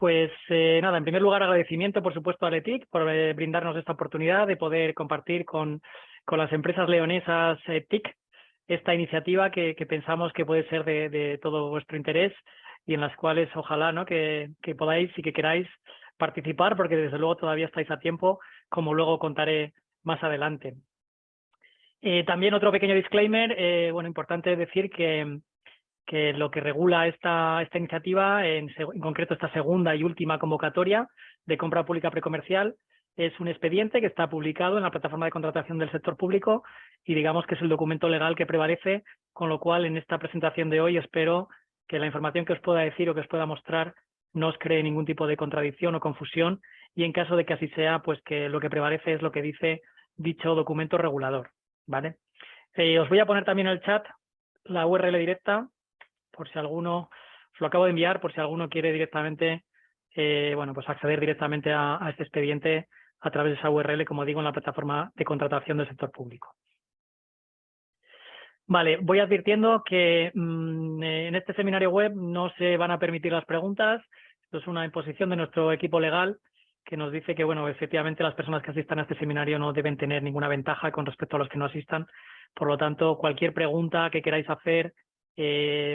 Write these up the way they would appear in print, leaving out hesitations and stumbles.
Pues nada, en primer lugar agradecimiento por supuesto a LETIC por brindarnos esta oportunidad de poder compartir con las empresas leonesas TIC esta iniciativa que pensamos que puede ser de todo vuestro interés y en las cuales ojalá, ¿no?, que podáis y que queráis participar, porque desde luego todavía estáis a tiempo, como luego contaré más adelante. También otro pequeño disclaimer, bueno, importante decir que lo que regula esta iniciativa, en concreto esta segunda y última convocatoria de compra pública precomercial, es un expediente que está publicado en la plataforma de contratación del sector público y digamos que es el documento legal que prevalece, con lo cual en esta presentación de hoy espero que la información que os pueda decir o que os pueda mostrar no os cree ningún tipo de contradicción o confusión, y en caso de que así sea, pues que lo que prevalece es lo que dice dicho documento regulador, ¿vale? Os voy a poner también en el chat la URL directa, por si alguno, os lo acabo de enviar, por si alguno quiere directamente, bueno, pues acceder directamente a este expediente a través de esa URL, como digo, en la plataforma de contratación del sector público. Vale, voy advirtiendo que en este seminario web no se van a permitir las preguntas. Esto es una imposición de nuestro equipo legal que nos dice que, bueno, efectivamente las personas que asistan a este seminario no deben tener ninguna ventaja con respecto a los que no asistan. Por lo tanto, cualquier pregunta que queráis hacer,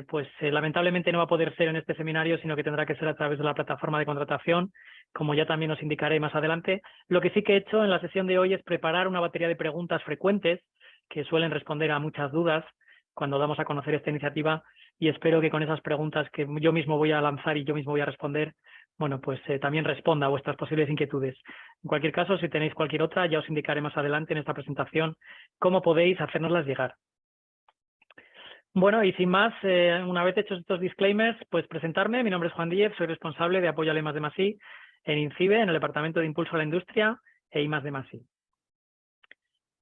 pues lamentablemente no va a poder ser en este seminario, sino que tendrá que ser a través de la plataforma de contratación, como ya también os indicaré más adelante. Lo que sí que he hecho en la sesión de hoy es preparar una batería de preguntas frecuentes que suelen responder a muchas dudas cuando damos a conocer esta iniciativa, y espero que con esas preguntas que yo mismo voy a lanzar y yo mismo voy a responder, bueno, pues también responda a vuestras posibles inquietudes. En cualquier caso, si tenéis cualquier otra, ya os indicaré más adelante en esta presentación cómo podéis hacérnoslas llegar. Bueno, y sin más, una vez hechos estos disclaimers, pues presentarme. Mi nombre es Juan Díez, soy responsable de apoyo al I+D+I en INCIBE, en el Departamento de Impulso a la Industria e I+D+I.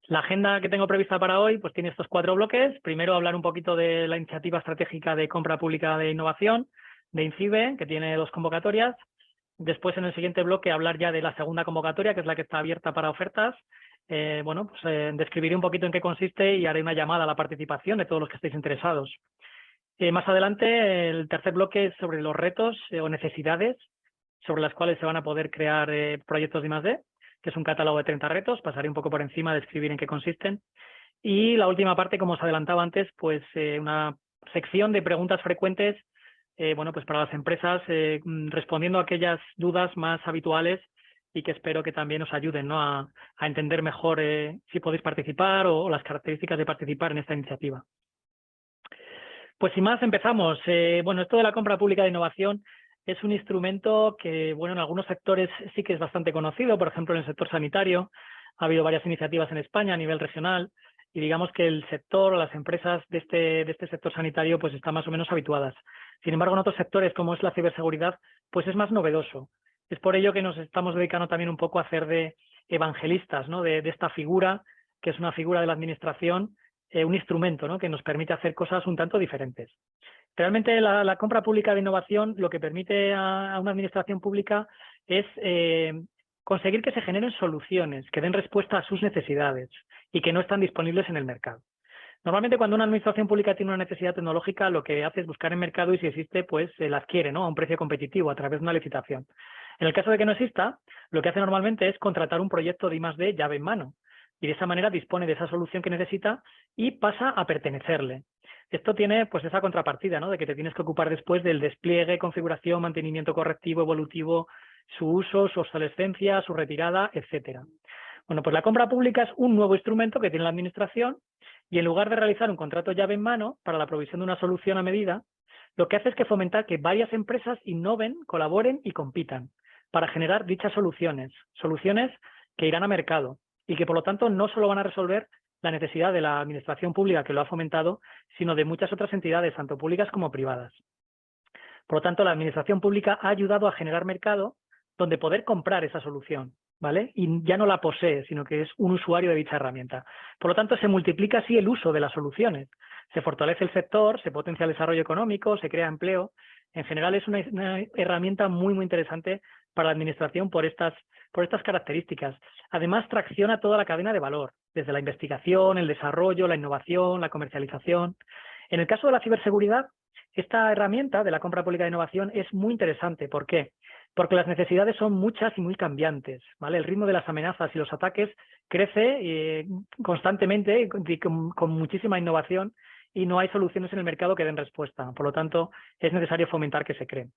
La agenda que tengo prevista para hoy pues tiene estos 4 bloques. Primero, hablar un poquito de la iniciativa estratégica de compra pública de innovación de INCIBE, que tiene 2 convocatorias. Después, en el siguiente bloque, hablar ya de la segunda convocatoria, que es la que está abierta para ofertas. Bueno, pues describiré un poquito en qué consiste y haré una llamada a la participación de todos los que estéis interesados. Más adelante, el tercer bloque es sobre los retos o necesidades sobre las cuales se van a poder crear proyectos de I+D, que es un catálogo de 30 retos. Pasaré un poco por encima de describir en qué consisten. Y la última parte, como os adelantaba antes, pues una sección de preguntas frecuentes, bueno, pues para las empresas, respondiendo a aquellas dudas más habituales y que espero que también os ayuden, ¿no?, a entender mejor si podéis participar o las características de participar en esta iniciativa. Pues sin más, empezamos. Bueno, esto de la compra pública de innovación es un instrumento que, bueno, en algunos sectores sí que es bastante conocido. Por ejemplo, en el sector sanitario ha habido varias iniciativas en España a nivel regional y digamos que el sector o las empresas de este sector sanitario pues están más o menos habituadas. Sin embargo, en otros sectores, como es la ciberseguridad, pues es más novedoso. Es por ello que nos estamos dedicando también un poco a hacer de evangelistas, ¿no?, de esta figura, que es una figura de la administración, un instrumento, ¿no?, que nos permite hacer cosas un tanto diferentes. Realmente la compra pública de innovación lo que permite a una administración pública es conseguir que se generen soluciones que den respuesta a sus necesidades y que no están disponibles en el mercado. Normalmente, cuando una administración pública tiene una necesidad tecnológica, lo que hace es buscar en mercado y si existe, pues se la adquiere, ¿no?, a un precio competitivo a través de una licitación. En el caso de que no exista, lo que hace normalmente es contratar un proyecto de I+D llave en mano y de esa manera dispone de esa solución que necesita y pasa a pertenecerle. Esto tiene pues esa contrapartida, ¿no?, de que te tienes que ocupar después del despliegue, configuración, mantenimiento correctivo, evolutivo, su uso, su obsolescencia, su retirada, etcétera. Bueno, pues la compra pública es un nuevo instrumento que tiene la administración y en lugar de realizar un contrato llave en mano para la provisión de una solución a medida, lo que hace es que fomentar que varias empresas innoven, colaboren y compitan para generar dichas soluciones que irán a mercado y que por lo tanto no solo van a resolver la necesidad de la administración pública que lo ha fomentado, sino de muchas otras entidades, tanto públicas como privadas. Por lo tanto, la administración pública ha ayudado a generar mercado donde poder comprar esa solución, ¿vale? Y ya no la posee, sino que es un usuario de dicha herramienta. Por lo tanto, se multiplica así el uso de las soluciones. Se fortalece el sector, se potencia el desarrollo económico, se crea empleo. En general, es una herramienta muy, muy interesante para la administración por estas características. Además, tracciona toda la cadena de valor, desde la investigación, el desarrollo, la innovación, la comercialización. En el caso de la ciberseguridad, esta herramienta de la compra pública de innovación es muy interesante. ¿Por qué? Porque las necesidades son muchas y muy cambiantes, ¿vale? El ritmo de las amenazas y los ataques crece constantemente y con muchísima innovación y no hay soluciones en el mercado que den respuesta. Por lo tanto, es necesario fomentar que se creen.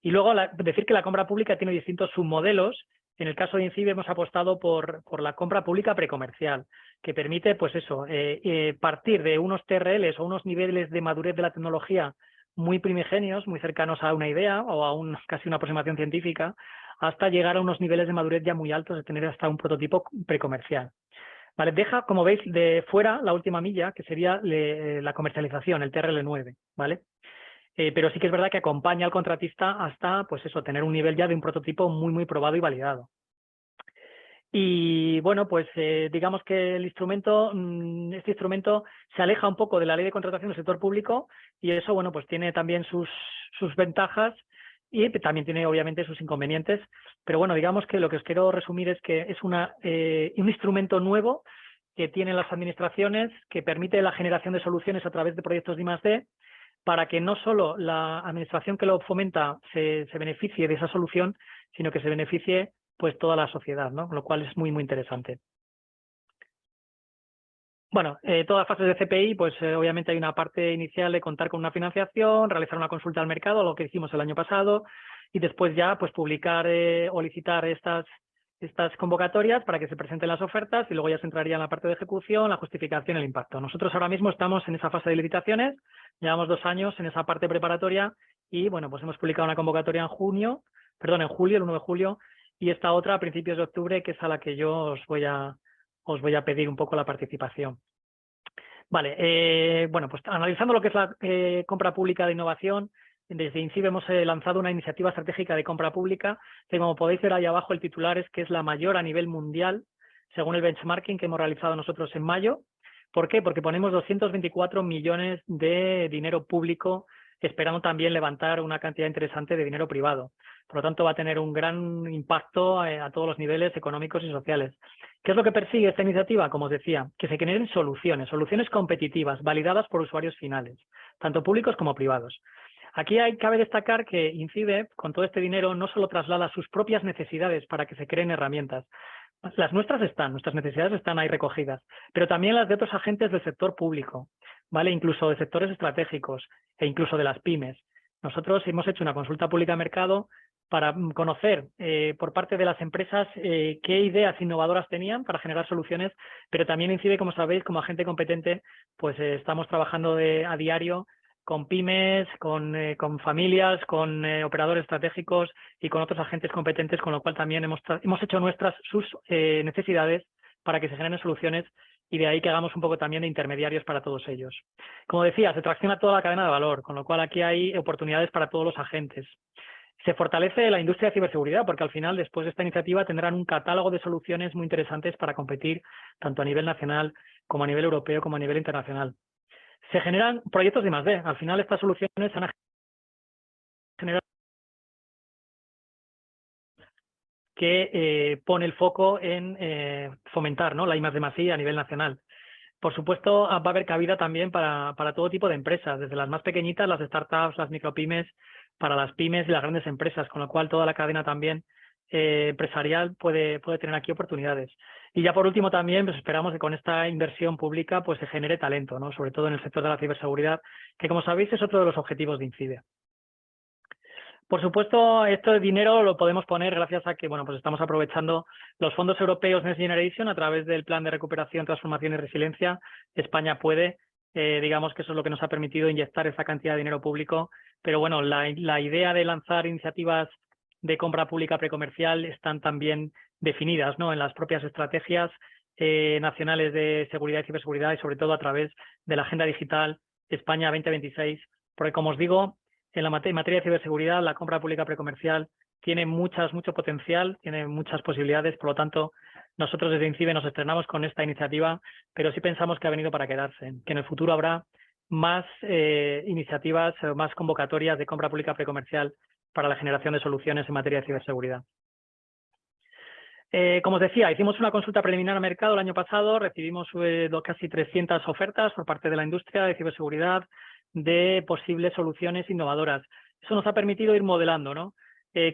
Y luego decir que la compra pública tiene distintos submodelos. En el caso de INCIBE hemos apostado por la compra pública precomercial, que permite, pues eso, partir de unos TRLs o unos niveles de madurez de la tecnología muy primigenios, muy cercanos a una idea o a casi una aproximación científica, hasta llegar a unos niveles de madurez ya muy altos, de tener hasta un prototipo precomercial. Vale, deja, como veis, de fuera la última milla, que sería la comercialización, el TRL9, ¿vale? Pero sí que es verdad que acompaña al contratista hasta, pues eso, tener un nivel ya de un prototipo muy, muy probado y validado. Y bueno, pues digamos que el instrumento, este instrumento se aleja un poco de la ley de contratación del sector público y eso, bueno, pues tiene también sus ventajas y también tiene obviamente sus inconvenientes. Pero bueno, digamos que lo que os quiero resumir es que es un instrumento nuevo que tienen las administraciones que permite la generación de soluciones a través de proyectos de I+D, para que no solo la administración que lo fomenta se beneficie de esa solución, sino que se beneficie pues toda la sociedad, ¿no? Lo cual es muy, muy interesante. Bueno, todas las fases de CPI, pues obviamente hay una parte inicial de contar con una financiación, realizar una consulta al mercado, lo que hicimos el año pasado, y después ya pues publicar o licitar estas convocatorias para que se presenten las ofertas y luego ya se entraría en la parte de ejecución, la justificación, el impacto. Nosotros ahora mismo estamos en esa fase de licitaciones, llevamos 2 años en esa parte preparatoria y bueno, pues hemos publicado una convocatoria en julio, el 1 de julio, y esta otra a principios de octubre, que es a la que yo os voy a pedir un poco la participación. Vale, bueno, pues analizando lo que es la compra pública de innovación, desde INCIBE hemos lanzado una iniciativa estratégica de compra pública, que como podéis ver ahí abajo el titular es que es la mayor a nivel mundial, según el benchmarking que hemos realizado nosotros en mayo. ¿Por qué? Porque ponemos 224 millones de dinero público, esperando también levantar una cantidad interesante de dinero privado. Por lo tanto, va a tener un gran impacto a todos los niveles económicos y sociales. ¿Qué es lo que persigue esta iniciativa? Como os decía, que se generen soluciones competitivas, validadas por usuarios finales, tanto públicos como privados. Aquí cabe destacar que INCIBE, con todo este dinero, no solo traslada sus propias necesidades para que se creen herramientas. Las nuestras nuestras necesidades están ahí recogidas, pero también las de otros agentes del sector público, ¿vale? Incluso de sectores estratégicos e incluso de las pymes. Nosotros hemos hecho una consulta pública de mercado para conocer por parte de las empresas qué ideas innovadoras tenían para generar soluciones, pero también INCIBE, como sabéis, como agente competente, pues estamos trabajando a diario con pymes, con familias, con operadores estratégicos y con otros agentes competentes, con lo cual también hemos hecho sus necesidades para que se generen soluciones y de ahí que hagamos un poco también de intermediarios para todos ellos. Como decía, se tracciona toda la cadena de valor, con lo cual aquí hay oportunidades para todos los agentes. Se fortalece la industria de ciberseguridad porque al final, después de esta iniciativa, tendrán un catálogo de soluciones muy interesantes para competir tanto a nivel nacional como a nivel europeo como a nivel internacional. Se generan proyectos de I+D. Al final, estas soluciones van a generar que pone el foco en fomentar, ¿no?, la I+D+I a nivel nacional. Por supuesto, va a haber cabida también para todo tipo de empresas, desde las más pequeñitas, las startups, las micropymes, para las pymes y las grandes empresas, con lo cual toda la cadena también empresarial puede tener aquí oportunidades. Y ya por último también pues esperamos que con esta inversión pública pues se genere talento, ¿no?, sobre todo en el sector de la ciberseguridad, que como sabéis es otro de los objetivos de INCIBE. Por supuesto, este dinero lo podemos poner gracias a que bueno, pues estamos aprovechando los fondos europeos Next Generation a través del Plan de Recuperación, Transformación y Resiliencia. España puede, digamos que eso es lo que nos ha permitido inyectar esa cantidad de dinero público, pero bueno, la idea de lanzar iniciativas de compra pública precomercial están también definidas, ¿no?, en las propias estrategias nacionales de seguridad y ciberseguridad y sobre todo a través de la Agenda Digital España 2026, porque como os digo, en materia de ciberseguridad, la compra pública precomercial tiene mucho potencial, tiene muchas posibilidades, por lo tanto, nosotros desde INCIBE nos estrenamos con esta iniciativa, pero sí pensamos que ha venido para quedarse, que en el futuro habrá más iniciativas, más convocatorias de compra pública precomercial para la generación de soluciones en materia de ciberseguridad. Como os decía, hicimos una consulta preliminar al mercado el año pasado, recibimos casi 300 ofertas por parte de la industria de ciberseguridad de posibles soluciones innovadoras. Eso nos ha permitido ir modelando, ¿no?,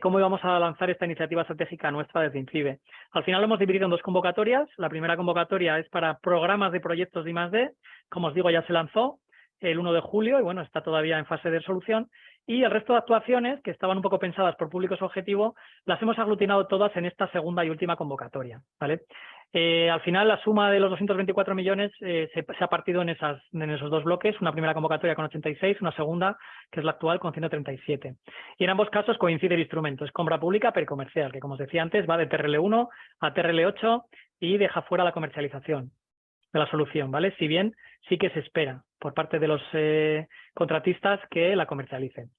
cómo íbamos a lanzar esta iniciativa estratégica nuestra desde INCIBE. Al final lo hemos dividido en 2 convocatorias. La primera convocatoria es para programas de proyectos de I+D. Como os digo, ya se lanzó el 1 de julio y bueno, está todavía en fase de resolución. Y el resto de actuaciones, que estaban un poco pensadas por públicos objetivo, las hemos aglutinado todas en esta segunda y última convocatoria, ¿vale? Al final, la suma de los 224 millones se ha partido en esos 2 bloques, una primera convocatoria con 86, una segunda, que es la actual, con 137. Y en ambos casos coincide el instrumento, es compra pública precomercial, que como os decía antes, va de TRL1 a TRL8 y deja fuera la comercialización de la solución, ¿vale? Si bien sí que se espera por parte de los contratistas que la comercialicen.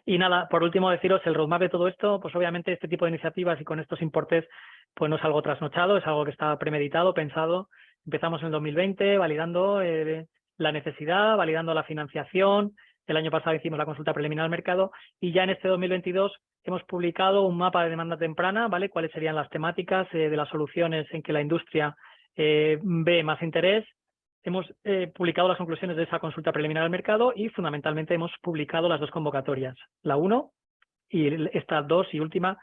Y nada, por último deciros el roadmap de todo esto, pues obviamente este tipo de iniciativas y con estos importes pues no es algo trasnochado, es algo que está premeditado, pensado. Empezamos en el 2020 validando la necesidad, validando la financiación. El año pasado hicimos la consulta preliminar al mercado y ya en este 2022 hemos publicado un mapa de demanda temprana, ¿vale? Cuáles serían las temáticas de las soluciones en que la industria ve más interés. Hemos publicado las conclusiones de esa consulta preliminar al mercado y fundamentalmente hemos publicado las 2 convocatorias, la 1 y esta 2 y última,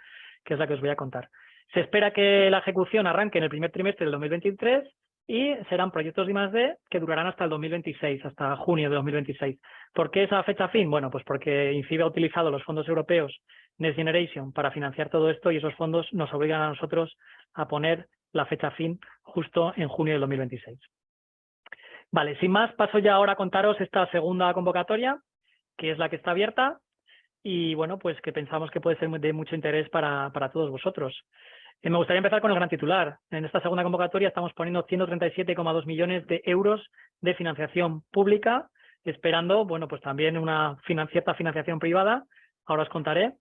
que es la que os voy a contar. Se espera que la ejecución arranque en el primer trimestre del 2023 y serán proyectos de I+D que durarán hasta el 2026, hasta junio de 2026. ¿Por qué esa fecha fin? Bueno, pues porque INCIBE ha utilizado los fondos europeos Next Generation para financiar todo esto y esos fondos nos obligan a nosotros a poner la fecha fin justo en junio del 2026. Vale, sin más, paso ya ahora a contaros esta segunda convocatoria, que es la que está abierta y, bueno, pues que pensamos que puede ser de mucho interés para todos vosotros. Me gustaría empezar con el gran titular. En esta segunda convocatoria estamos poniendo 137,2 millones de euros de financiación pública, esperando, bueno, pues también una cierta financiación privada. Ahora os contaré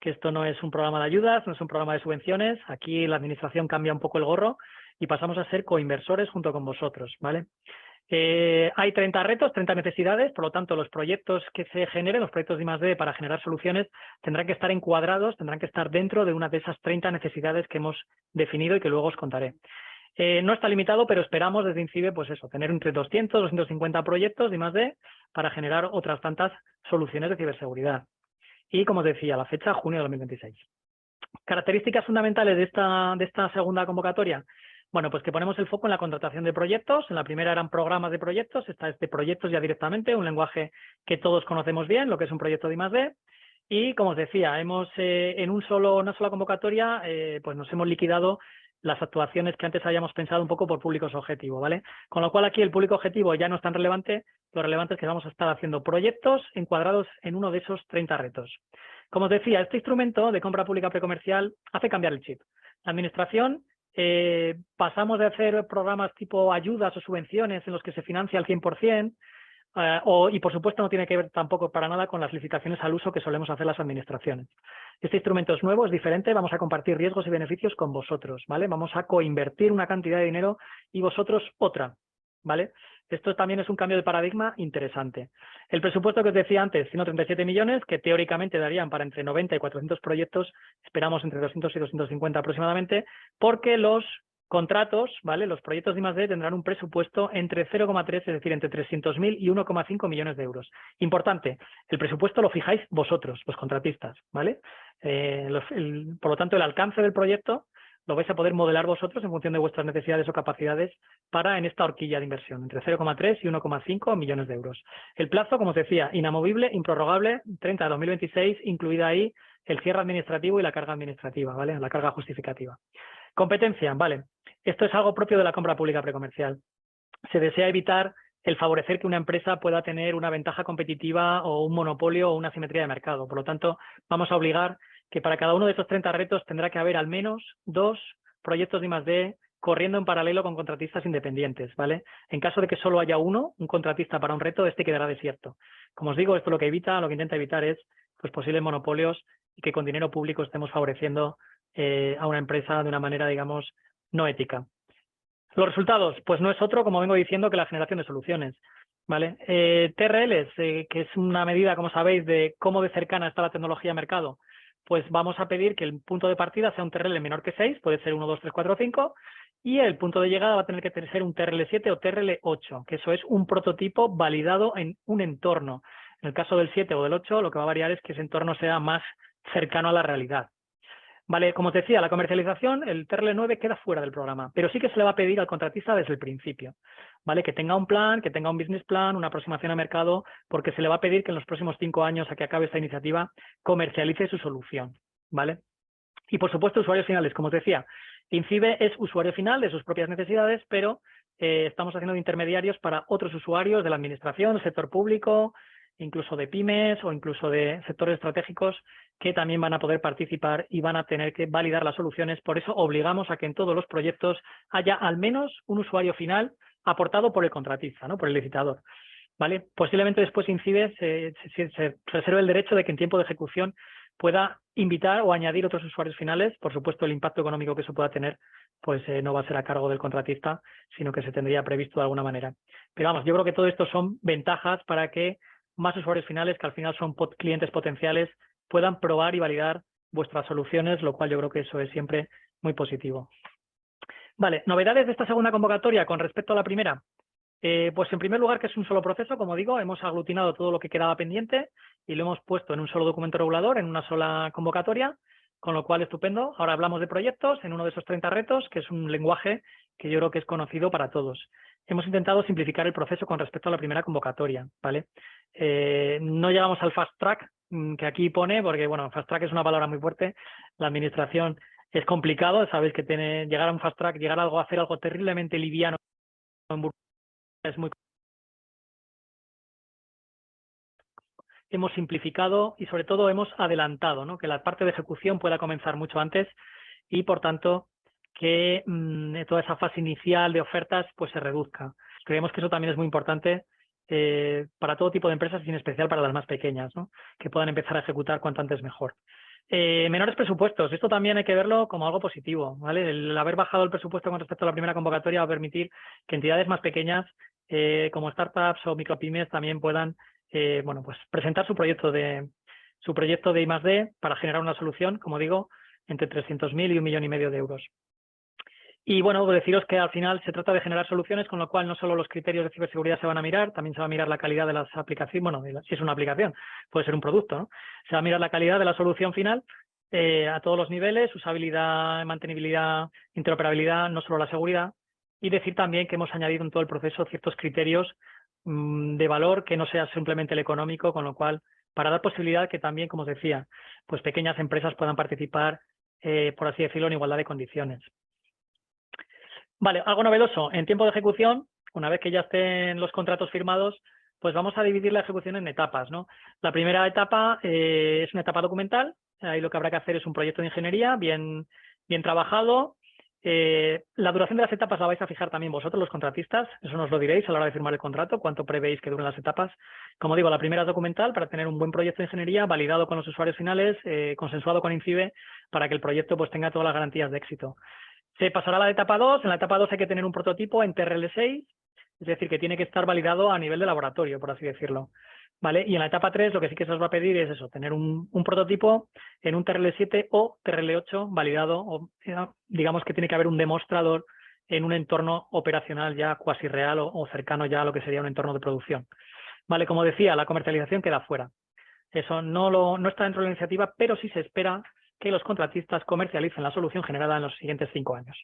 que esto no es un programa de ayudas, no es un programa de subvenciones. Aquí la administración cambia un poco el gorro y pasamos a ser coinversores junto con vosotros, ¿vale? Hay 30 retos, 30 necesidades, por lo tanto los proyectos que se generen, los proyectos de I+D para generar soluciones, tendrán que estar encuadrados, tendrán que estar dentro de una de esas 30 necesidades que hemos definido y que luego os contaré. No está limitado, pero esperamos desde INCIBE, pues eso, tener entre 200 250 proyectos de I+D para generar otras tantas soluciones de ciberseguridad. Y como os decía, la fecha, junio de 2026. Características fundamentales de esta segunda convocatoria. Bueno, pues que ponemos el foco en la contratación de proyectos. En la primera eran programas de proyectos, esta es de proyectos ya directamente, un lenguaje que todos conocemos bien, lo que es un proyecto de I+D. Y como os decía, hemos en una sola convocatoria, pues nos hemos liquidado las actuaciones que antes habíamos pensado un poco por públicos objetivo, ¿vale? Con lo cual aquí el público objetivo ya no es tan relevante, lo relevante es que vamos a estar haciendo proyectos encuadrados en uno de esos 30 retos. Como os decía, este instrumento de compra pública precomercial hace cambiar el chip. La administración pasamos de hacer programas tipo ayudas o subvenciones en los que se financia al 100%, y por supuesto no tiene que ver tampoco para nada con las licitaciones al uso que solemos hacer las administraciones. Este instrumento es nuevo, es diferente, vamos a compartir riesgos y beneficios con vosotros, ¿vale? Vamos a coinvertir una cantidad de dinero y vosotros otra, ¿vale? Esto también es un cambio de paradigma interesante. El presupuesto que os decía antes, 137 millones, que teóricamente darían para entre 90 y 400 proyectos, esperamos entre 200 y 250 aproximadamente, porque los contratos, ¿vale? Los proyectos de I+D tendrán un presupuesto entre 0,3, es decir, entre 300.000 y 1,5 millones de euros. Importante, el presupuesto lo fijáis vosotros, los contratistas, ¿vale? Por lo tanto, el alcance del proyecto lo vais a poder modelar vosotros en función de vuestras necesidades o capacidades para en esta horquilla de inversión, entre 0,3 y 1,5 millones de euros. El plazo, como os decía, inamovible, improrrogable, 30 de 2026, incluida ahí el cierre administrativo y la carga administrativa, ¿vale? La carga justificativa. Competencia, vale. Esto es algo propio de la compra pública precomercial. Se desea evitar el favorecer que una empresa pueda tener una ventaja competitiva o un monopolio o una asimetría de mercado. Por lo tanto, vamos a obligar que para cada uno de estos 30 retos tendrá que haber al menos 2 proyectos de I+D corriendo en paralelo con contratistas independientes, ¿vale? En caso de que solo haya un contratista para un reto, este quedará desierto. Como os digo, esto lo que intenta evitar es pues, posibles monopolios y que con dinero público estemos favoreciendo a una empresa de una manera, digamos, no ética. Los resultados, pues no es otro, como vengo diciendo, que la generación de soluciones, ¿vale? TRLs, que es una medida, como sabéis, de cómo de cercana está la tecnología al mercado, pues vamos a pedir que el punto de partida sea un TRL menor que 6, puede ser 1, 2, 3, 4, 5, y el punto de llegada va a tener que ser un TRL 7 o TRL 8, que eso es un prototipo validado en un entorno. En el caso del 7 o del 8, lo que va a variar es que ese entorno sea más cercano a la realidad. Vale, como os decía, la comercialización, el TRL9 queda fuera del programa, pero sí que se le va a pedir al contratista desde el principio, ¿vale? Que tenga un plan, que tenga un business plan, una aproximación a mercado, porque se le va a pedir que en los próximos 5 años a que acabe esta iniciativa comercialice su solución, ¿vale? Y por supuesto, usuarios finales, como os decía, INCIBE es usuario final de sus propias necesidades, pero estamos haciendo de intermediarios para otros usuarios de la administración, del sector público, incluso de pymes o incluso de sectores estratégicos que también van a poder participar y van a tener que validar las soluciones. Por eso obligamos a que en todos los proyectos haya al menos un usuario final aportado por el contratista, ¿no? Por el licitador. ¿Vale? Posiblemente después INCIBE se reserve el derecho de que en tiempo de ejecución pueda invitar o añadir otros usuarios finales. Por supuesto, el impacto económico que eso pueda tener pues no va a ser a cargo del contratista, sino que se tendría previsto de alguna manera. Pero vamos, yo creo que todo esto son ventajas para que más usuarios finales, que al final son clientes potenciales, puedan probar y validar vuestras soluciones, lo cual yo creo que eso es siempre muy positivo. Vale, novedades de esta segunda convocatoria con respecto a la primera. Pues en primer lugar que es un solo proceso, como digo, hemos aglutinado todo lo que quedaba pendiente y lo hemos puesto en un solo documento regulador, en una sola convocatoria, con lo cual estupendo. Ahora hablamos de proyectos en uno de esos 30 retos, que es un lenguaje que yo creo que es conocido para todos. Hemos intentado simplificar el proceso con respecto a la primera convocatoria, ¿vale? No llegamos al fast track que aquí pone, porque bueno, fast track es una palabra muy fuerte. La administración es complicado, sabéis que llegar a un fast track, llegar a hacer algo terriblemente liviano es muy. Hemos simplificado y sobre todo hemos adelantado, ¿no? Que la parte de ejecución pueda comenzar mucho antes y por tanto que toda esa fase inicial de ofertas pues se reduzca. Creemos que eso también es muy importante para todo tipo de empresas y en especial para las más pequeñas, ¿no? Que puedan empezar a ejecutar cuanto antes mejor. Menores presupuestos, esto también hay que verlo como algo positivo, ¿vale? El haber bajado el presupuesto con respecto a la primera convocatoria va a permitir que entidades más pequeñas como startups o micropymes también puedan bueno, pues presentar su proyecto de I+D para generar una solución, como digo, entre 300.000 y 1,5 millones de euros. Y bueno, deciros que al final se trata de generar soluciones, con lo cual no solo los criterios de ciberseguridad se van a mirar, también se va a mirar la calidad de las aplicaciones, bueno, si es una aplicación, puede ser un producto, ¿no? Se va a mirar la calidad de la solución final a todos los niveles, usabilidad, mantenibilidad, interoperabilidad, no solo la seguridad, y decir también que hemos añadido en todo el proceso ciertos criterios de valor que no sea simplemente el económico, con lo cual, para dar posibilidad que también, como os decía, pues pequeñas empresas puedan participar, por así decirlo, en igualdad de condiciones. Vale, algo novedoso. En tiempo de ejecución, una vez que ya estén los contratos firmados, pues vamos a dividir la ejecución en etapas, ¿no? La primera etapa es una etapa documental. Ahí lo que habrá que hacer es un proyecto de ingeniería bien trabajado. La duración de las etapas la vais a fijar también vosotros, los contratistas. Eso nos lo diréis a la hora de firmar el contrato, cuánto prevéis que duren las etapas. Como digo, la primera es documental para tener un buen proyecto de ingeniería validado con los usuarios finales, consensuado con INCIBE, para que el proyecto pues tenga todas las garantías de éxito. Se pasará a la etapa 2. En la etapa 2 hay que tener un prototipo en TRL6, es decir, que tiene que estar validado a nivel de laboratorio, por así decirlo. ¿Vale? Y en la etapa 3 lo que sí que se os va a pedir es eso, tener un prototipo en un TRL7 o TRL8 validado, o digamos que tiene que haber un demostrador en un entorno operacional ya cuasi real o cercano ya a lo que sería un entorno de producción. Vale, como decía, la comercialización queda fuera. Eso no está dentro de la iniciativa, pero sí se espera que los contratistas comercialicen la solución generada en los siguientes 5 años.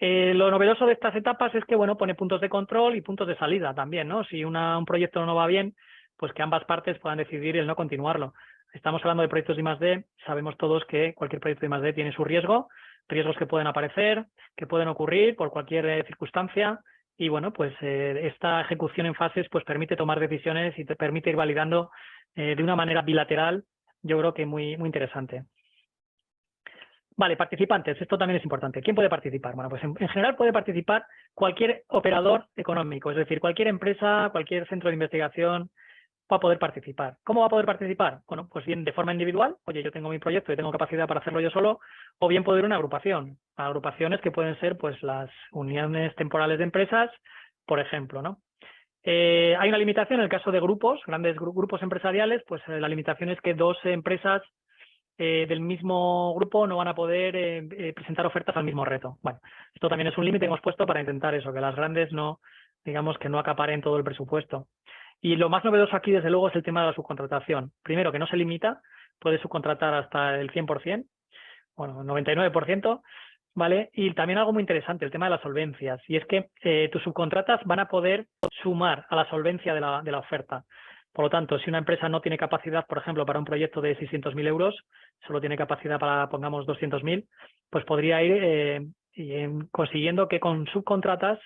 Lo novedoso de estas etapas es que, bueno, pone puntos de control y puntos de salida también, ¿no? Si un proyecto no va bien, pues que ambas partes puedan decidir el no continuarlo. Estamos hablando de proyectos de I+D, sabemos todos que cualquier proyecto de I+D tiene su riesgos que pueden aparecer, que pueden ocurrir por cualquier circunstancia, y bueno, pues esta ejecución en fases pues permite tomar decisiones y te permite ir validando de una manera bilateral, yo creo que muy interesante. Vale, participantes, esto también es importante. ¿Quién puede participar? Bueno, pues en general puede participar cualquier operador económico, es decir, cualquier empresa, cualquier centro de investigación va a poder participar. ¿Cómo va a poder participar? Bueno, pues bien de forma individual, oye, yo tengo mi proyecto y tengo capacidad para hacerlo yo solo, o bien puede ir una agrupación. Agrupaciones que pueden ser pues las uniones temporales de empresas, por ejemplo, ¿no? Hay una limitación en el caso de grupos, grandes grupos empresariales, pues la limitación es que 2 empresas del mismo grupo no van a poder presentar ofertas al mismo reto. Bueno, esto también es un límite que hemos puesto para intentar eso, que las grandes no, digamos que no acaparen todo el presupuesto. Y lo más novedoso aquí, desde luego, es el tema de la subcontratación. Primero, que no se limita, puede subcontratar hasta el 100%, bueno, 99%, ¿vale? Y también algo muy interesante, el tema de las solvencias. Y es que tus subcontratas van a poder sumar a la solvencia de la oferta. Por lo tanto, si una empresa no tiene capacidad, por ejemplo, para un proyecto de 600.000 euros, solo tiene capacidad para, pongamos, 200.000, pues podría ir consiguiendo que con subcontratas,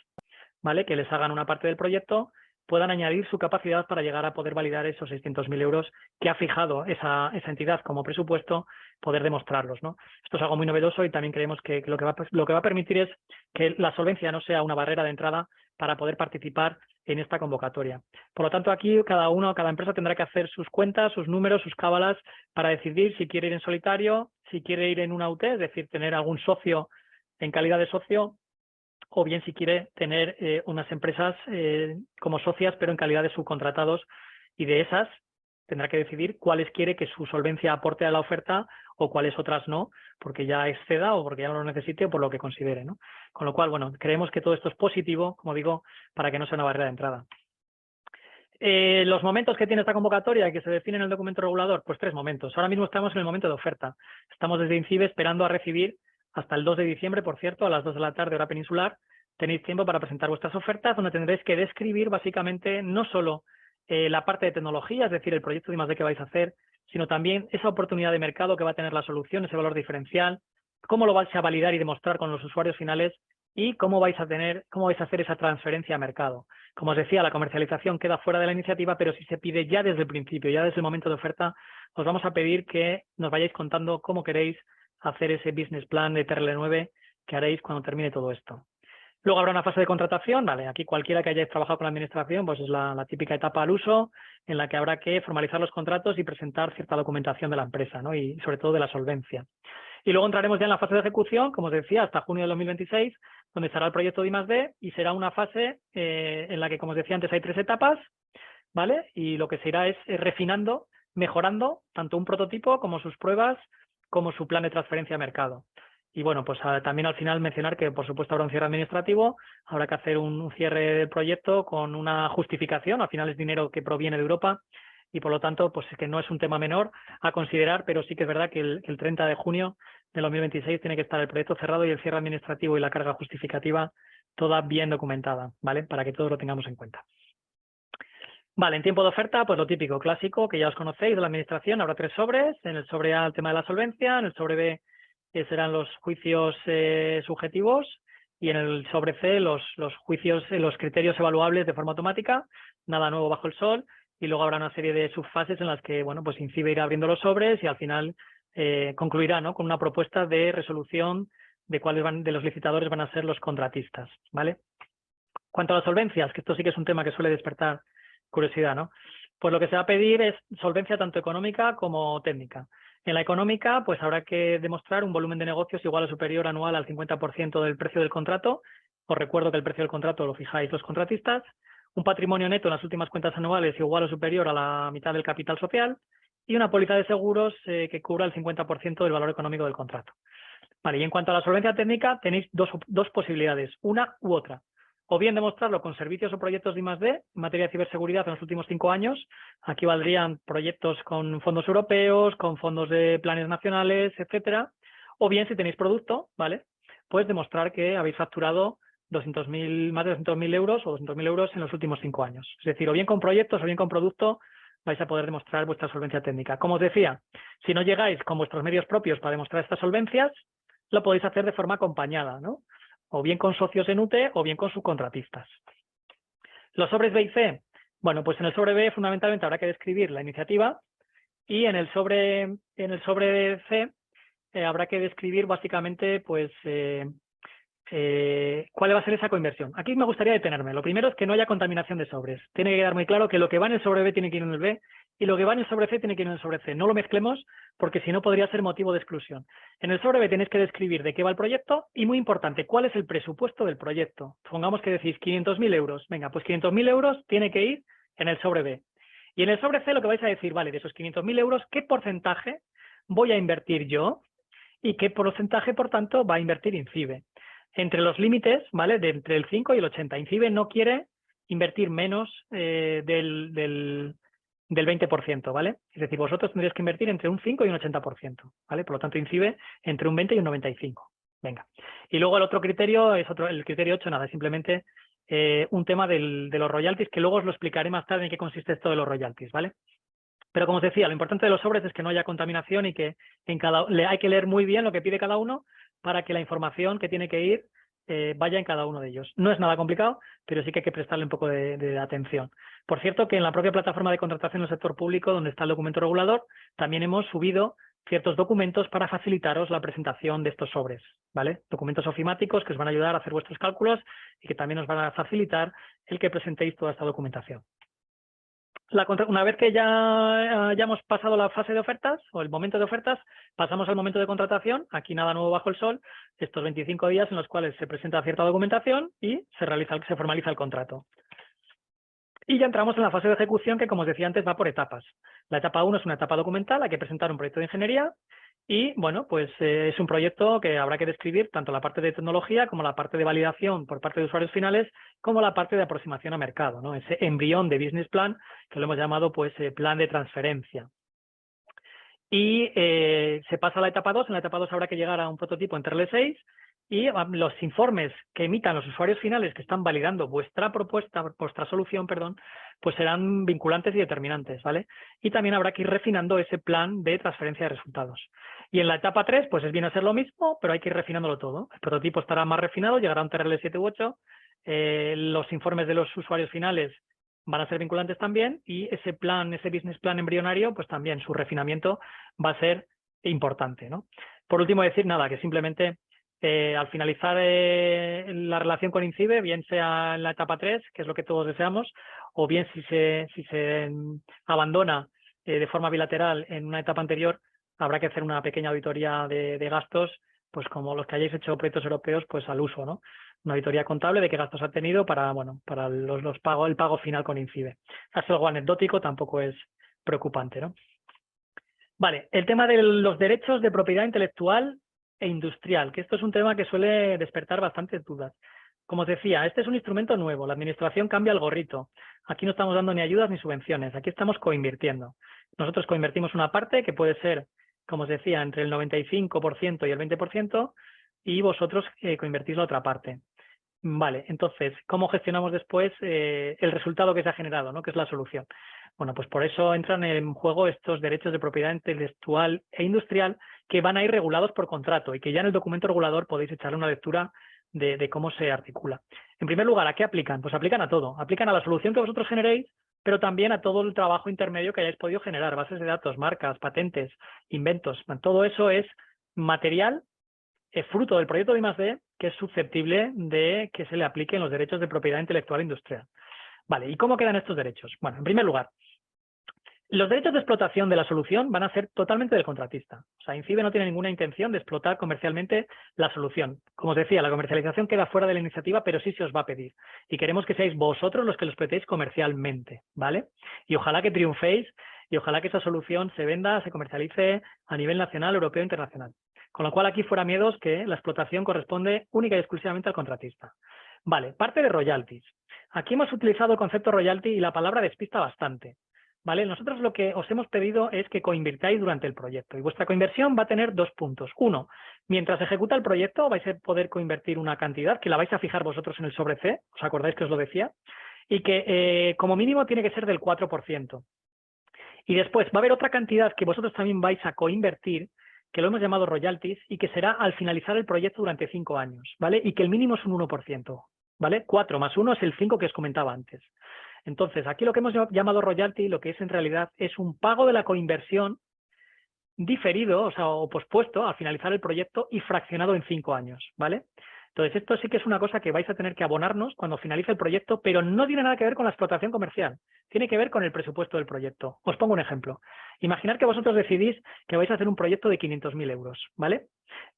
¿vale?, que les hagan una parte del proyecto, puedan añadir su capacidad para llegar a poder validar esos 600.000 euros que ha fijado esa entidad como presupuesto, poder demostrarlos, ¿no? Esto es algo muy novedoso y también creemos que lo que va a permitir es que la solvencia no sea una barrera de entrada para poder participar en esta convocatoria. Por lo tanto, aquí cada empresa tendrá que hacer sus cuentas, sus números, sus cábalas para decidir si quiere ir en solitario, si quiere ir en una UT, es decir, tener algún socio en calidad de socio, o bien si quiere tener unas empresas como socias, pero en calidad de subcontratados, y de esas tendrá que decidir cuáles quiere que su solvencia aporte a la oferta o cuáles otras no, porque ya exceda o porque ya no lo necesite o por lo que considere, ¿no? Con lo cual, bueno, creemos que todo esto es positivo, como digo, para que no sea una barrera de entrada. Los momentos que tiene esta convocatoria que se define en el documento regulador, pues 3 momentos. Ahora mismo estamos en el momento de oferta. Estamos desde INCIBE esperando a recibir hasta el 2 de diciembre, por cierto, a las 2 de la tarde, hora peninsular. Tenéis tiempo para presentar vuestras ofertas, donde tendréis que describir básicamente no solo la parte de tecnología, es decir, el proyecto de I+D que vais a hacer, sino también esa oportunidad de mercado que va a tener la solución, ese valor diferencial, cómo lo vais a validar y demostrar con los usuarios finales y cómo vais a hacer esa transferencia a mercado. Como os decía, la comercialización queda fuera de la iniciativa, pero si se pide ya desde el principio, ya desde el momento de oferta, os vamos a pedir que nos vayáis contando cómo queréis hacer ese business plan de TRL9 que haréis cuando termine todo esto. Luego habrá una fase de contratación, vale, aquí cualquiera que hayáis trabajado con la administración, pues es la típica etapa al uso, en la que habrá que formalizar los contratos y presentar cierta documentación de la empresa, ¿no? Y sobre todo de la solvencia. Y luego entraremos ya en la fase de ejecución, como os decía, hasta junio de 2026, donde estará el proyecto de I+D y será una fase en la que, como os decía antes, hay 3 etapas, ¿vale? Y lo que se irá es refinando, mejorando tanto un prototipo como sus pruebas, como su plan de transferencia a mercado. Y bueno, pues también al final mencionar que por supuesto habrá un cierre administrativo, habrá que hacer un cierre del proyecto con una justificación, al final es dinero que proviene de Europa y por lo tanto pues que no es un tema menor a considerar, pero sí que es verdad que el 30 de junio de 2026 tiene que estar el proyecto cerrado y el cierre administrativo y la carga justificativa toda bien documentada, ¿vale? Para que todos lo tengamos en cuenta. Vale, en tiempo de oferta, pues lo típico, clásico, que ya os conocéis de la administración, habrá 3 sobres, en el sobre A el tema de la solvencia, en el sobre B serán los juicios subjetivos y en el sobre C los juicios, los criterios evaluables de forma automática, nada nuevo bajo el sol, y luego habrá una serie de subfases en las que, bueno, pues INCIBE irá abriendo los sobres y al final concluirá, ¿no?, con una propuesta de resolución de cuáles de los licitadores van a ser los contratistas, ¿vale? Cuanto a las solvencias, que esto sí que es un tema que suele despertar curiosidad, ¿no? Pues lo que se va a pedir es solvencia tanto económica como técnica. En la económica, pues habrá que demostrar un volumen de negocios igual o superior anual al 50% del precio del contrato. Os recuerdo que el precio del contrato lo fijáis los contratistas. Un patrimonio neto en las últimas cuentas anuales igual o superior a la mitad del capital social. Y una póliza de seguros que cubra el 50% del valor económico del contrato. Vale, y en cuanto a la solvencia técnica, tenéis dos posibilidades, una u otra. O bien demostrarlo con servicios o proyectos de I+D en materia de ciberseguridad en los últimos 5 años. Aquí valdrían proyectos con fondos europeos, con fondos de planes nacionales, etcétera. O bien, si tenéis producto, ¿vale?, pues demostrar que habéis facturado más de 200.000 euros o 200.000 euros en los últimos 5 años. Es decir, o bien con proyectos o bien con producto vais a poder demostrar vuestra solvencia técnica. Como os decía, si no llegáis con vuestros medios propios para demostrar estas solvencias, lo podéis hacer de forma acompañada, ¿no?, o bien con socios en UT o bien con subcontratistas. Los sobres B y C, bueno, pues en el sobre B fundamentalmente habrá que describir la iniciativa y en el sobre C habrá que describir básicamente pues cuál va a ser esa coinversión. Aquí me gustaría detenerme. Lo primero es que no haya contaminación de sobres. Tiene que quedar muy claro que lo que va en el sobre B tiene que ir en el B y lo que va en el sobre C tiene que ir en el sobre C. No lo mezclemos porque si no podría ser motivo de exclusión. En el sobre B tenéis que describir de qué va el proyecto y, muy importante, cuál es el presupuesto del proyecto. Supongamos que decís 500.000 euros. Venga, pues 500.000 euros tiene que ir en el sobre B. Y en el sobre C lo que vais a decir, vale, de esos 500.000 euros, ¿qué porcentaje voy a invertir yo y qué porcentaje, por tanto, va a invertir INCIBE? Entre los límites, ¿vale?, de entre el 5 y el 80. INCIBE no quiere invertir menos del 20%, ¿vale? Es decir, vosotros tendréis que invertir entre un 5 y un 80%, ¿vale? Por lo tanto, INCIBE entre un 20 y un 95%. Venga. Y luego el otro criterio es el criterio 8, nada, es simplemente un tema de los royalties, que luego os lo explicaré más tarde en qué consiste esto de los royalties, ¿vale? Pero como os decía, lo importante de los sobres es que no haya contaminación y que hay que leer muy bien lo que pide cada uno para que la información que tiene que ir vaya en cada uno de ellos. No es nada complicado, pero sí que hay que prestarle un poco de atención. Por cierto, que en la propia plataforma de contratación del sector público, donde está el documento regulador, también hemos subido ciertos documentos para facilitaros la presentación de estos sobres, ¿vale? Documentos ofimáticos que os van a ayudar a hacer vuestros cálculos y que también os van a facilitar el que presentéis toda esta documentación. Una vez que ya hayamos pasado la fase de ofertas o el momento de ofertas, pasamos al momento de contratación. Aquí nada nuevo bajo el sol, estos 25 días en los cuales se presenta cierta documentación y se formaliza el contrato. Y ya entramos en la fase de ejecución que, como os decía antes, va por etapas. La etapa 1 es una etapa documental, hay que presentar un proyecto de ingeniería y, bueno, pues es un proyecto que habrá que describir tanto la parte de tecnología como la parte de validación por parte de usuarios finales, como la parte de aproximación a mercado, ¿no? Ese embrión de business plan que lo hemos llamado pues plan de transferencia. Y se pasa a la etapa 2. En la etapa 2 habrá que llegar a un prototipo en TRL6 y los informes que emitan los usuarios finales que están validando vuestra propuesta, vuestra solución, perdón, pues serán vinculantes y determinantes, ¿vale? Y también habrá que ir refinando ese plan de transferencia de resultados. Y en la etapa 3, pues viene a ser lo mismo, pero hay que ir refinándolo todo. El prototipo estará más refinado, llegará a un TRL 7 u 8, los informes de los usuarios finales van a ser vinculantes también y ese plan, ese business plan embrionario, pues también su refinamiento va a ser importante, ¿no? Por último, decir nada, que simplemente al finalizar la relación con INCIBE, bien sea en la etapa 3, que es lo que todos deseamos, o bien si se abandona de forma bilateral en una etapa anterior, habrá que hacer una pequeña auditoría de gastos, pues como los que hayáis hecho proyectos europeos, pues al uso, ¿no? Una auditoría contable de qué gastos ha tenido para, bueno, para el pago final con INCIBE. Es algo anecdótico, tampoco es preocupante, ¿no? Vale, el tema de los derechos de propiedad intelectual e industrial, que esto es un tema que suele despertar bastantes dudas. Como os decía, este es un instrumento nuevo, la administración cambia el gorrito. Aquí no estamos dando ni ayudas ni subvenciones, aquí estamos coinvirtiendo. Nosotros coinvertimos una parte que puede ser, como os decía, entre el 95% y el 20%, y vosotros coinvertís la otra parte. Vale, entonces, ¿cómo gestionamos después el resultado que se ha generado, ¿no? Que es la solución? Bueno, pues por eso entran en juego estos derechos de propiedad intelectual e industrial que van a ir regulados por contrato y que ya en el documento regulador podéis echarle una lectura de cómo se articula. En primer lugar, ¿a qué aplican? Pues aplican a todo. Aplican a la solución que vosotros generéis, pero también a todo el trabajo intermedio que hayáis podido generar, bases de datos, marcas, patentes, inventos. Todo eso es material fruto del proyecto de I+D que es susceptible de que se le apliquen los derechos de propiedad intelectual industrial. Vale, ¿y cómo quedan estos derechos? Bueno, en primer lugar, los derechos de explotación de la solución van a ser totalmente del contratista. O sea, INCIBE no tiene ninguna intención de explotar comercialmente la solución. Como os decía, la comercialización queda fuera de la iniciativa, pero sí se os va a pedir. Y queremos que seáis vosotros los que lo explotéis comercialmente, ¿vale? Y ojalá que triunféis y ojalá que esa solución se venda, se comercialice a nivel nacional, europeo e internacional. Con lo cual, aquí fuera miedos que la explotación corresponde única y exclusivamente al contratista. Vale, parte de royalties. Aquí hemos utilizado el concepto royalty y la palabra despista bastante. ¿Vale? Nosotros lo que os hemos pedido es que coinvirtáis durante el proyecto y vuestra coinversión va a tener 2 puntos. Uno, mientras ejecuta el proyecto vais a poder coinvertir una cantidad que la vais a fijar vosotros en el sobre C, ¿os acordáis que os lo decía? Y que como mínimo tiene que ser del 4%. Y después va a haber otra cantidad que vosotros también vais a coinvertir, que lo hemos llamado royalties, y que será al finalizar el proyecto durante 5 años, ¿vale? Y que el mínimo es un 1%, ¿vale? 4 más 1 es el 5 que os comentaba antes. Entonces, aquí lo que hemos llamado royalty, lo que es en realidad es un pago de la coinversión diferido, o sea, o pospuesto al finalizar el proyecto y fraccionado en 5 años, ¿vale? Entonces, esto sí que es una cosa que vais a tener que abonarnos cuando finalice el proyecto, pero no tiene nada que ver con la explotación comercial, tiene que ver con el presupuesto del proyecto. Os pongo un ejemplo. Imaginad que vosotros decidís que vais a hacer un proyecto de 500.000 euros, ¿vale?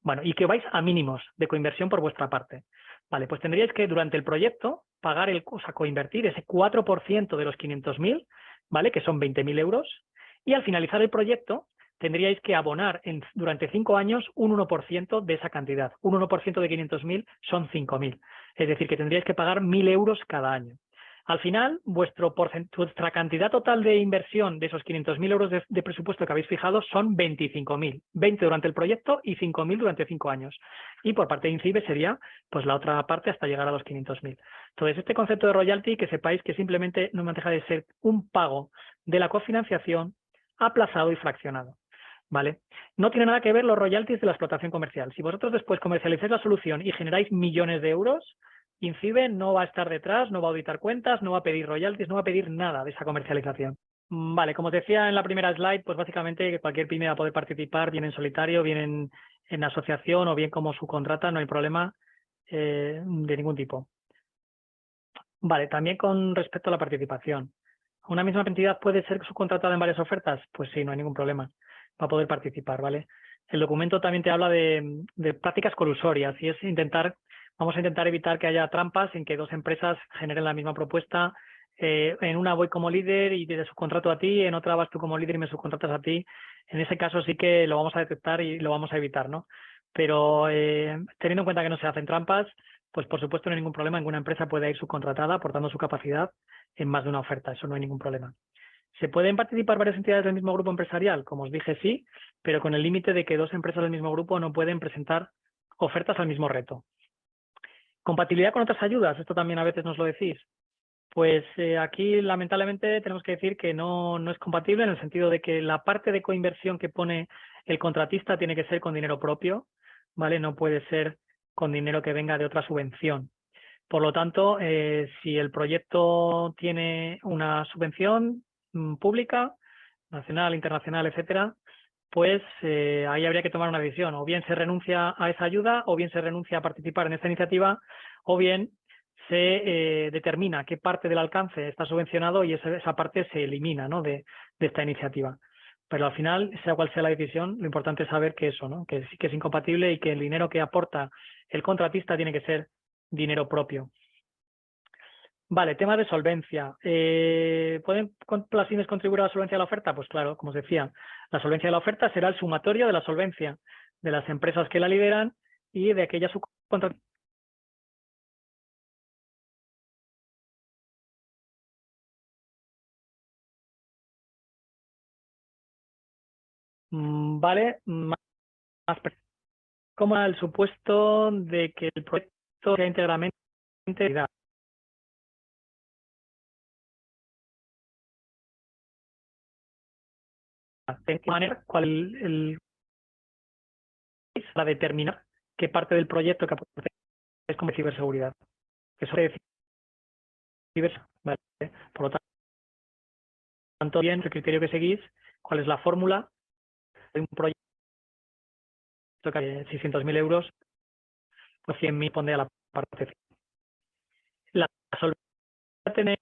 Bueno, y que vais a mínimos de coinversión por vuestra parte. Vale, pues tendríais que durante el proyecto pagar coinvertir ese 4% de los 500.000, ¿vale? Que son 20.000 euros, y al finalizar el proyecto tendríais que abonar durante 5 años un 1% de esa cantidad. Un 1% de 500.000 son 5.000. Es decir, que tendríais que pagar 1.000 euros cada año. Al final, vuestra cantidad total de inversión de esos 500.000 euros de presupuesto que habéis fijado son 25.000, 20 durante el proyecto y 5.000 durante 5 años. Y por parte de INCIBE sería pues la otra parte hasta llegar a los 500.000. Entonces, este concepto de royalty, que sepáis que simplemente no deja de ser un pago de la cofinanciación aplazado y fraccionado. ¿Vale? No tiene nada que ver los royalties de la explotación comercial. Si vosotros después comercializáis la solución y generáis millones de euros, INCIBE no va a estar detrás, no va a auditar cuentas, no va a pedir royalties, no va a pedir nada de esa comercialización. Vale, como te decía en la primera slide, pues básicamente cualquier pyme va a poder participar, bien en solitario, bien en asociación o bien como subcontrata, no hay problema de ningún tipo. Vale, también con respecto a la participación. ¿Una misma entidad puede ser subcontratada en varias ofertas? Pues sí, no hay ningún problema. Va a poder participar, ¿vale? El documento también te habla de prácticas colusorias y es vamos a intentar evitar que haya trampas en que dos empresas generen la misma propuesta. En una voy como líder y te subcontrato a ti, en otra vas tú como líder y me subcontratas a ti. En ese caso sí que lo vamos a detectar y lo vamos a evitar, ¿no? Pero teniendo en cuenta que no se hacen trampas, pues por supuesto no hay ningún problema en que una empresa pueda ir subcontratada aportando su capacidad en más de una oferta, eso no hay ningún problema. ¿Se pueden participar varias entidades del mismo grupo empresarial? Como os dije, sí, pero con el límite de que dos empresas del mismo grupo no pueden presentar ofertas al mismo reto. ¿Compatibilidad con otras ayudas? Esto también a veces nos lo decís. Pues aquí lamentablemente tenemos que decir que no es compatible en el sentido de que la parte de coinversión que pone el contratista tiene que ser con dinero propio, ¿vale? No puede ser con dinero que venga de otra subvención. Por lo tanto, si el proyecto tiene una subvención pública, nacional, internacional, etcétera, pues ahí habría que tomar una decisión. O bien se renuncia a esa ayuda, o bien se renuncia a participar en esta iniciativa, o bien se determina qué parte del alcance está subvencionado y esa parte se elimina, ¿no? de esta iniciativa. Pero al final, sea cual sea la decisión, lo importante es saber que eso, ¿no? Que sí que es incompatible y que el dinero que aporta el contratista tiene que ser dinero propio. Vale, tema de solvencia. ¿Pueden las pymes contribuir a la solvencia de la oferta? Pues claro, como os decía, la solvencia de la oferta será el sumatorio de la solvencia de las empresas que la lideran y de aquellas subcontratistas. Vale, más como el supuesto de que el proyecto sea íntegramente de qué manera para determinar qué parte del proyecto que aporte es como ciberseguridad. Eso es ciberseguridad, ¿vale? Por lo tanto, bien, el criterio que seguís, cuál es la fórmula de un proyecto que hay 600.000 euros, pues 100.000 pondré a la parte. La solvencia tiene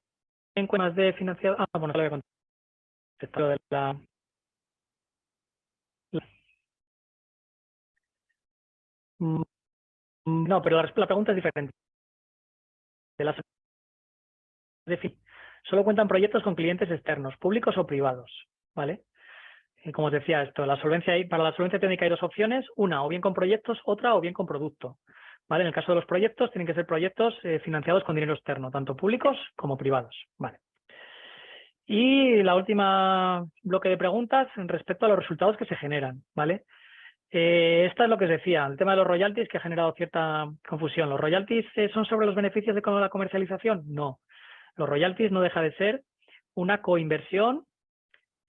en cuenta más de financiado. Bueno, lo voy a contestar de no, pero la pregunta es diferente. De las solo cuentan proyectos con clientes externos, públicos o privados, ¿vale? Y como os decía esto, para la solvencia técnica hay dos opciones, una o bien con proyectos, otra o bien con producto. ¿Vale? En el caso de los proyectos, tienen que ser proyectos financiados con dinero externo, tanto públicos como privados. ¿Vale? Y la última bloque de preguntas respecto a los resultados que se generan. ¿Vale? Esta es lo que os decía, el tema de los royalties que ha generado cierta confusión. ¿Los royalties son sobre los beneficios de la comercialización? No. Los royalties no deja de ser una coinversión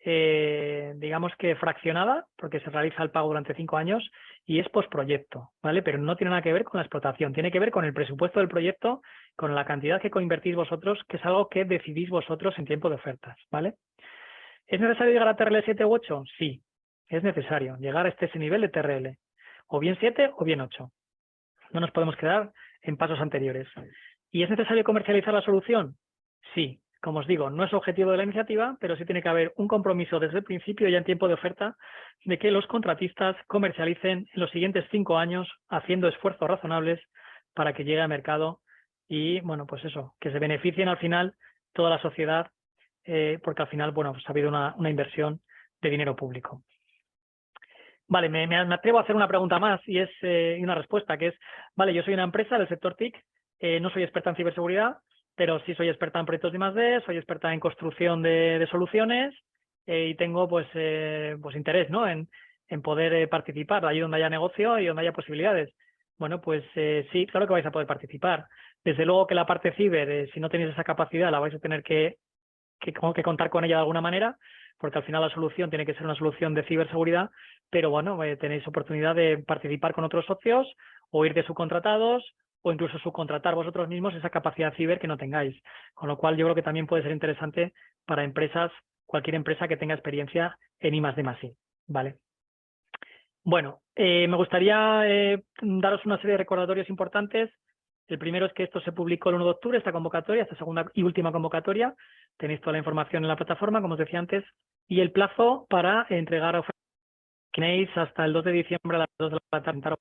digamos que fraccionada, porque se realiza el pago durante 5 años y es postproyecto, ¿vale? Pero no tiene nada que ver con la explotación, tiene que ver con el presupuesto del proyecto, con la cantidad que coinvertís vosotros, que es algo que decidís vosotros en tiempo de ofertas, ¿vale? ¿Es necesario llegar a TRL 7 u 8? Sí, es necesario llegar a ese nivel de TRL, o bien 7 o bien 8. No nos podemos quedar en pasos anteriores. ¿Y es necesario comercializar la solución? Sí. Como os digo, no es objetivo de la iniciativa, pero sí tiene que haber un compromiso desde el principio, ya en tiempo de oferta, de que los contratistas comercialicen en los siguientes 5 años haciendo esfuerzos razonables para que llegue al mercado y, bueno, pues eso, que se beneficien al final toda la sociedad, porque al final, bueno, pues ha habido una inversión de dinero público. Vale, me atrevo a hacer una pregunta más y una respuesta, que es, vale, yo soy una empresa del sector TIC, no soy experta en ciberseguridad, pero sí soy experta en proyectos de I+D, soy experta en construcción de soluciones y tengo pues interés, ¿no? en poder participar allí donde haya negocio y donde haya posibilidades. Bueno, pues sí, claro que vais a poder participar. Desde luego que la parte ciber, si no tenéis esa capacidad, la vais a tener que contar con ella de alguna manera, porque al final la solución tiene que ser una solución de ciberseguridad, pero bueno, tenéis oportunidad de participar con otros socios o ir de subcontratados o incluso subcontratar vosotros mismos esa capacidad ciber que no tengáis. Con lo cual yo creo que también puede ser interesante para empresas, cualquier empresa que tenga experiencia en I+D+I, ¿vale? Bueno, me gustaría daros una serie de recordatorios importantes. El primero es que esto se publicó el 1 de octubre, esta convocatoria, esta segunda y última convocatoria. Tenéis toda la información en la plataforma, como os decía antes, y el plazo para entregar ofertas tenéis hasta el 2 de diciembre a las 2 de la tarde.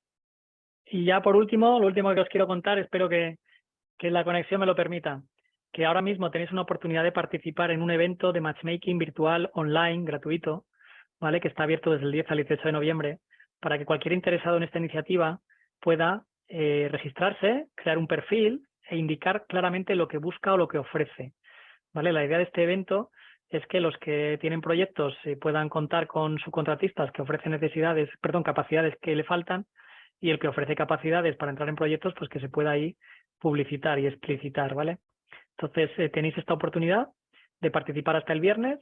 Y ya por último, lo último que os quiero contar, espero que la conexión me lo permita, que ahora mismo tenéis una oportunidad de participar en un evento de matchmaking virtual online gratuito, ¿vale? Que está abierto desde el 10 al 18 de noviembre, para que cualquier interesado en esta iniciativa pueda registrarse, crear un perfil e indicar claramente lo que busca o lo que ofrece, ¿vale? La idea de este evento es que los que tienen proyectos puedan contar con subcontratistas que ofrecen capacidades que le faltan, y el que ofrece capacidades para entrar en proyectos, pues que se pueda ahí publicitar y explicitar, ¿vale? Entonces tenéis esta oportunidad de participar hasta el viernes,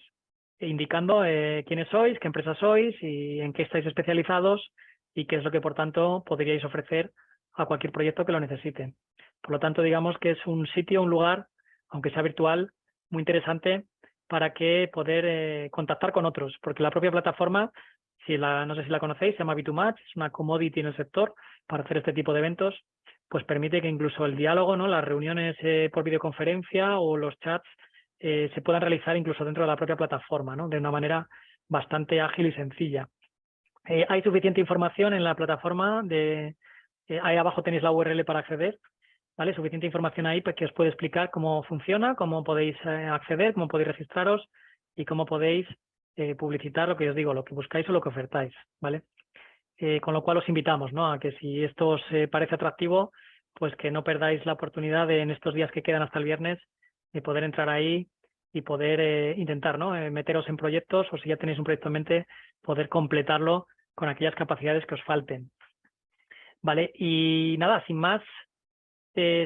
indicando quiénes sois, qué empresa sois y en qué estáis especializados y qué es lo que, por tanto, podríais ofrecer a cualquier proyecto que lo necesite. Por lo tanto, digamos que es un sitio, un lugar, aunque sea virtual, muy interesante para que poder contactar con otros, porque la propia plataforma, no sé si la conocéis, se llama B2Match, es una commodity en el sector para hacer este tipo de eventos, pues permite que incluso el diálogo, ¿no? Las reuniones por videoconferencia o los chats se puedan realizar incluso dentro de la propia plataforma, ¿no? De una manera bastante ágil y sencilla. Hay suficiente información en la plataforma, ahí abajo tenéis la URL para acceder, ¿vale? Suficiente información ahí que os puede explicar cómo funciona, cómo podéis acceder, cómo podéis registraros y cómo podéis publicitar lo que os digo, lo que buscáis o lo que ofertáis, ¿vale? Con lo cual os invitamos, ¿no? A que si esto os parece atractivo, pues que no perdáis la oportunidad en estos días que quedan hasta el viernes de poder entrar ahí y poder intentar, ¿no? Meteros en proyectos, o si ya tenéis un proyecto en mente, poder completarlo con aquellas capacidades que os falten. Vale, y nada, sin más,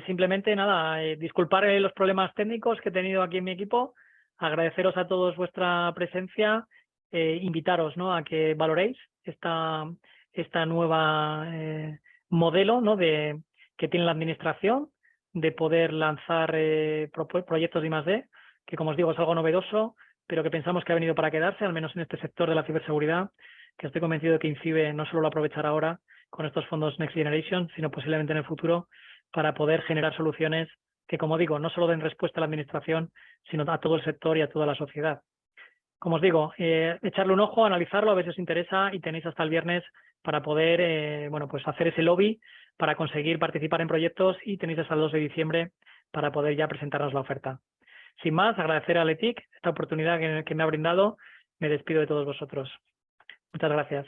simplemente nada, disculpar los problemas técnicos que he tenido aquí en mi equipo, agradeceros a todos vuestra presencia, invitaros, ¿no? A que valoréis esta nueva modelo, ¿no? que tiene la administración de poder lanzar proyectos de I+D, que como os digo es algo novedoso, pero que pensamos que ha venido para quedarse, al menos en este sector de la ciberseguridad, que estoy convencido de que INCIBE no solo lo aprovechará ahora con estos fondos Next Generation, sino posiblemente en el futuro, para poder generar soluciones que, como digo, no solo den respuesta a la administración, sino a todo el sector y a toda la sociedad. Como os digo, echarle un ojo, analizarlo, a ver si os interesa, y tenéis hasta el viernes para poder pues hacer ese lobby para conseguir participar en proyectos, y tenéis hasta el 2 de diciembre para poder ya presentarnos la oferta. Sin más, agradecer a LETIC esta oportunidad que me ha brindado. Me despido de todos vosotros. Muchas gracias.